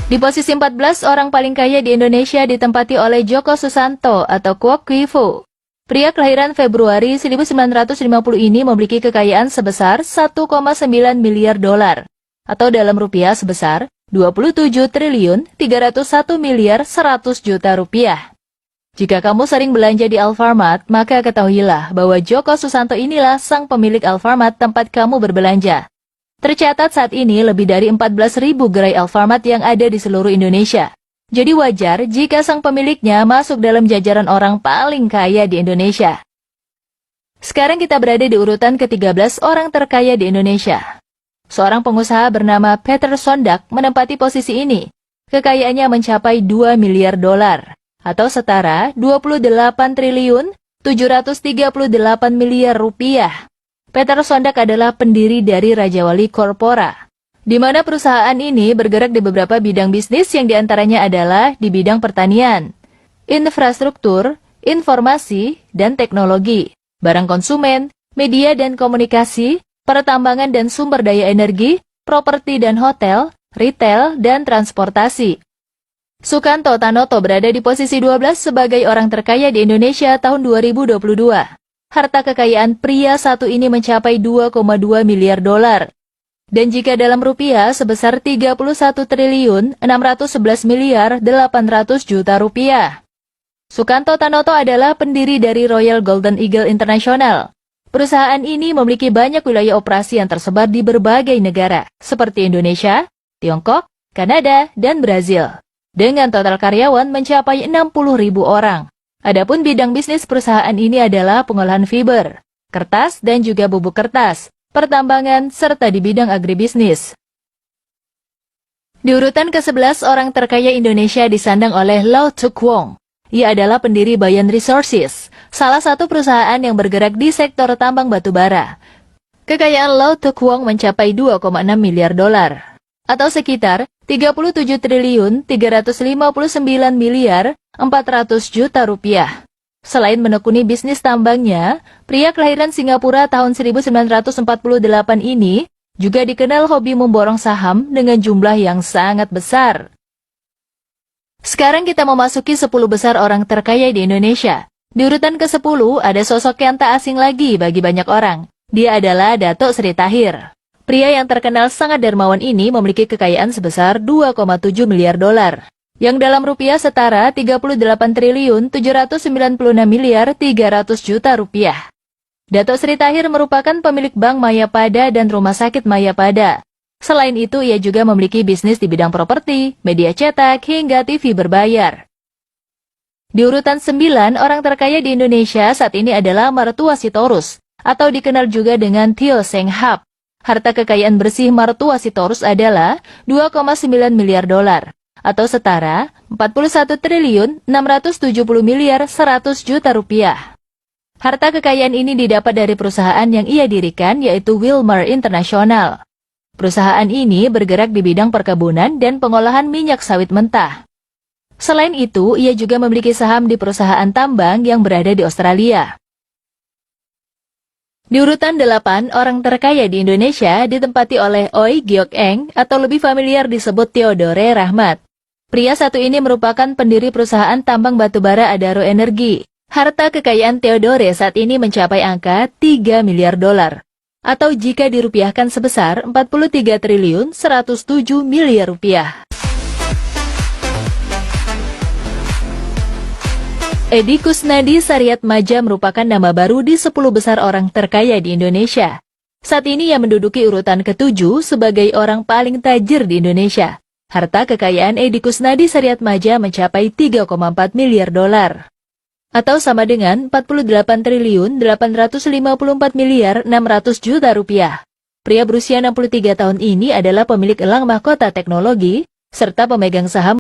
Di posisi 14, orang paling kaya di Indonesia ditempati oleh Joko Susanto atau Kwok Wee-fu. Pria kelahiran Februari 1950 ini memiliki kekayaan sebesar 1,9 miliar dolar, atau dalam rupiah sebesar 27 triliun 301 miliar 100 juta rupiah. Jika kamu sering belanja di Alfamart, maka ketahuilah bahwa Joko Susanto inilah sang pemilik Alfamart tempat kamu berbelanja. Tercatat saat ini lebih dari 14.000 gerai Alfamart yang ada di seluruh Indonesia. Jadi wajar jika sang pemiliknya masuk dalam jajaran orang paling kaya di Indonesia. Sekarang kita berada di urutan ke-13 orang terkaya di Indonesia. Seorang pengusaha bernama Peter Sondag menempati posisi ini. Kekayaannya mencapai 2 miliar dolar, atau setara 28 triliun 738 miliar rupiah. Peter Sondag adalah pendiri dari Raja Wali Corpora, di mana perusahaan ini bergerak di beberapa bidang bisnis yang diantaranya adalah di bidang pertanian, infrastruktur, informasi, dan teknologi, barang konsumen, media dan komunikasi, pertambangan dan sumber daya energi, properti dan hotel, retail, dan transportasi. Sukanto Tanoto berada di posisi 12 sebagai orang terkaya di Indonesia tahun 2022. Harta kekayaan pria satu ini mencapai 2,2 miliar dolar. Dan jika dalam rupiah sebesar 31 triliun 611 miliar 800 juta rupiah. Sukanto Tanoto adalah pendiri dari Royal Golden Eagle International. Perusahaan ini memiliki banyak wilayah operasi yang tersebar di berbagai negara, seperti Indonesia, Tiongkok, Kanada, dan Brazil. Dengan total karyawan mencapai 60.000 orang. Adapun bidang bisnis perusahaan ini adalah pengolahan fiber, kertas dan juga bubuk kertas, pertambangan, serta di bidang agribisnis. Di urutan ke-11 orang terkaya Indonesia disandang oleh Lau Tuk Wong. Ia adalah pendiri Bayan Resources, salah satu perusahaan yang bergerak di sektor tambang batu bara. Kekayaan Lau Tuk Wong mencapai 2,6 miliar dolar, atau sekitar 37 triliun 359 miliar 400 juta rupiah. Selain menekuni bisnis tambangnya, pria kelahiran Singapura tahun 1948 ini juga dikenal hobi memborong saham dengan jumlah yang sangat besar. Sekarang kita memasuki 10 besar orang terkaya di Indonesia. Di urutan ke-10 ada sosok yang tak asing lagi bagi banyak orang. Dia adalah Dato Sri Tahir. Pria yang terkenal sangat dermawan ini memiliki kekayaan sebesar 2,7 miliar dolar, yang dalam rupiah setara 38 triliun 796 miliar 300 juta rupiah. Dato Sri Tahir merupakan pemilik Bank Mayapada dan Rumah Sakit Mayapada. Selain itu, ia juga memiliki bisnis di bidang properti, media cetak, hingga TV berbayar. Di urutan 9, orang terkaya di Indonesia saat ini adalah Martua Sitorus, atau dikenal juga dengan Tio Seng Hap. Harta kekayaan bersih Martua Sitorus adalah 2,9 miliar dolar, atau setara 41 triliun 670 miliar 100 juta rupiah. Harta kekayaan ini didapat dari perusahaan yang ia dirikan, yaitu Wilmar International. Perusahaan ini bergerak di bidang perkebunan dan pengolahan minyak sawit mentah. Selain itu, ia juga memiliki saham di perusahaan tambang yang berada di Australia. Di urutan 8, orang terkaya di Indonesia ditempati oleh Oi Geok Eng atau lebih familiar disebut Theodore Rahmat. Pria satu ini merupakan pendiri perusahaan tambang batubara Adaro Energi. Harta kekayaan Theodore saat ini mencapai angka 3 miliar dolar, atau jika dirupiahkan sebesar 43 triliun 107 miliar rupiah. Edi Kusnadi Saryatmadja merupakan nama baru di 10 besar orang terkaya di Indonesia. Saat ini ia menduduki urutan ke-7 sebagai orang paling tajir di Indonesia. Harta kekayaan Edi Kusnadi Saryatmadja mencapai 3,4 miliar dolar, atau sama dengan 48 triliun 854 miliar 600 juta rupiah. Pria berusia 63 tahun ini adalah pemilik Elang Mahkota Teknologi, serta pemegang saham